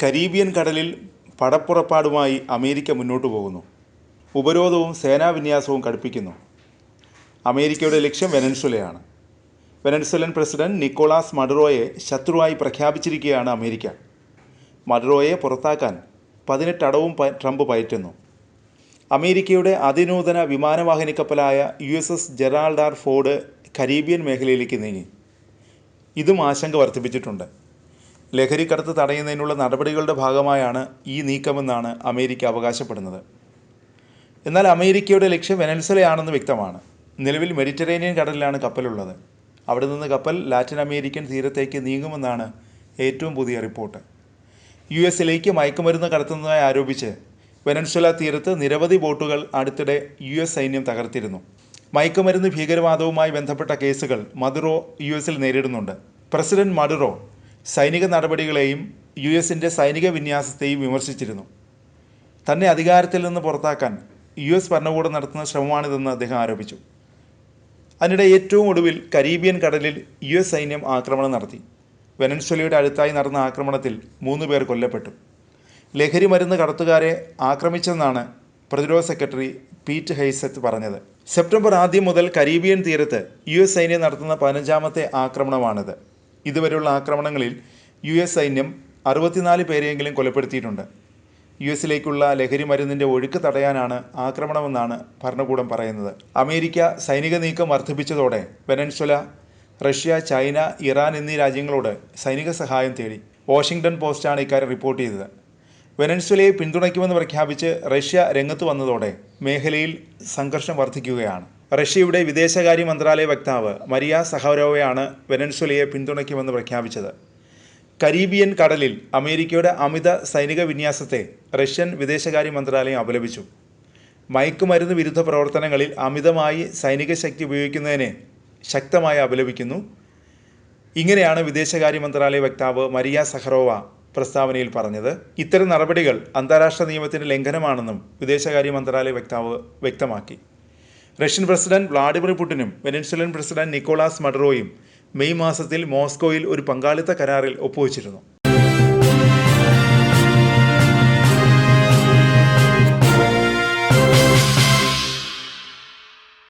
Caribbean കടലിൽ പടപ്പുറപ്പാടുമായി America മുന്നോട്ടു പോകുന്നു. ഉപരോധവും സേനാവിന്യാസവും കടുപ്പിക്കുന്നു. അമേരിക്കയുടെ ലക്ഷ്യം വെനസ്വേലയാണ്. വെനസ്വേലൻ പ്രസിഡന്റ് നിക്കോളാസ് മഡുറോയെ ശത്രുവായി പ്രഖ്യാപിച്ചിരിക്കുകയാണ് അമേരിക്ക. മഡുറോയെ പുറത്താക്കാൻ 18 അടവും ട്രംപ് പയറ്റുന്നു. അമേരിക്കയുടെ അതിനൂതന വിമാനവാഹിനി കപ്പലായ USS Gerald R Ford Caribbean മേഖലയിലേക്ക് നീങ്ങി. ഇതും ആശങ്ക വർദ്ധിപ്പിച്ചിട്ടുണ്ട്. ലഹരിക്കടത്ത് തടയുന്നതിനുള്ള നടപടികളുടെ ഭാഗമായാണ് ഈ നീക്കമെന്നാണ് അമേരിക്ക അവകാശപ്പെടുന്നത്. എന്നാൽ അമേരിക്കയുടെ ലക്ഷ്യം വെനസ്വേലയാണെന്ന് വ്യക്തമാണ്. നിലവിൽ മെഡിറ്ററേനിയൻ കടലിലാണ് കപ്പലുള്ളത്. അവിടെ നിന്ന് കപ്പൽ ലാറ്റിൻ അമേരിക്കൻ തീരത്തേക്ക് നീങ്ങുമെന്നാണ് ഏറ്റവും പുതിയ റിപ്പോർട്ട്. US മയക്കുമരുന്ന് കടത്തുന്നതായി ആരോപിച്ച് വെനസ്വേല തീരത്ത് നിരവധി ബോട്ടുകൾ അടുത്തിടെ US സൈന്യം തകർത്തിരുന്നു. മയക്കുമരുന്ന് ഭീകരവാദവുമായി ബന്ധപ്പെട്ട കേസുകൾ മഡുറോ US നേരിടുന്നുണ്ട്. പ്രസിഡന്റ് മഡുറോ സൈനിക നടപടികളെയും US സൈനിക വിന്യാസത്തെയും വിമർശിച്ചിരുന്നു. തന്നെ അധികാരത്തിൽ നിന്ന് പുറത്താക്കാൻ US ഭരണകൂടം നടത്തുന്ന ശ്രമമാണിതെന്ന് അദ്ദേഹം ആരോപിച്ചു. അതിനിടെ ഏറ്റവും ഒടുവിൽ കരീബിയൻ കടലിൽ US സൈന്യം ആക്രമണം നടത്തി. വെനസ്വേലയുടെ അടുത്തായി നടന്ന ആക്രമണത്തിൽ 3 പേർ കൊല്ലപ്പെട്ടു. ലഹരി മരുന്ന് കടത്തുകാരെ ആക്രമിച്ചെന്നാണ് പ്രതിരോധ സെക്രട്ടറി പീറ്റ് ഹെയ്സെറ്റ് പറഞ്ഞത്. സെപ്റ്റംബർ 1 മുതൽ കരീബിയൻ തീരത്ത് US സൈന്യം നടത്തുന്ന 15ാമത്തെ ആക്രമണമാണിത്. ഇതുവരെയുള്ള ആക്രമണങ്ങളിൽ US സൈന്യം 64 പേരെയെങ്കിലും കൊലപ്പെടുത്തിയിട്ടുണ്ട്. US ലഹരി മരുന്നിൻ്റെ ഒഴുക്ക് തടയാനാണ് ആക്രമണമെന്നാണ് ഭരണകൂടം പറയുന്നത്. അമേരിക്ക സൈനിക നീക്കം വർദ്ധിപ്പിച്ചതോടെ വെനസ്വേല, റഷ്യ, ചൈന, ഇറാൻ എന്നീ രാജ്യങ്ങളോട് സൈനിക സഹായം തേടി. വാഷിംഗ്ടൺ പോസ്റ്റാണ് ഇക്കാര്യം റിപ്പോർട്ട് ചെയ്തത്. വെനസ്വേലയെ പിന്തുണയ്ക്കുമെന്ന് പ്രഖ്യാപിച്ച് റഷ്യ രംഗത്ത് വന്നതോടെ മേഖലയിൽ സംഘർഷം വർദ്ധിക്കുകയാണ്. റഷ്യയുടെ വിദേശകാര്യ മന്ത്രാലയ വക്താവ് മരിയ സഖാരോവയാണ് വെനസ്വേലയെ പിന്തുണയ്ക്കുമെന്ന് പ്രഖ്യാപിച്ചത്. കരീബിയൻ കടലിൽ അമേരിക്കയുടെ അമിത സൈനിക വിന്യാസത്തെ റഷ്യൻ വിദേശകാര്യ മന്ത്രാലയം അപലപിച്ചു. മയക്കുമരുന്ന് വിരുദ്ധ പ്രവർത്തനങ്ങളിൽ അമിതമായി സൈനിക ശക്തി ഉപയോഗിക്കുന്നതിനെ ശക്തമായി അപലപിക്കുന്നു. ഇങ്ങനെയാണ് വിദേശകാര്യ മന്ത്രാലയ വക്താവ് മരിയ സഖാരോവ പ്രസ്താവനയിൽ പറഞ്ഞത്. ഇത്തരം നടപടികൾ അന്താരാഷ്ട്ര നിയമത്തിൻ്റെ ലംഘനമാണെന്നും വിദേശകാര്യ മന്ത്രാലയ വക്താവ് വ്യക്തമാക്കി. റഷ്യൻ പ്രസിഡന്റ് വ്ളാഡിമിർ പുടിനും വെനസ്വേലൻ പ്രസിഡന്റ് നിക്കോളാസ് മഡുറോയും മെയ് മാസത്തിൽ മോസ്കോയിൽ ഒരു പങ്കാളിത്ത കരാറിൽ ഒപ്പുവച്ചിരുന്നു.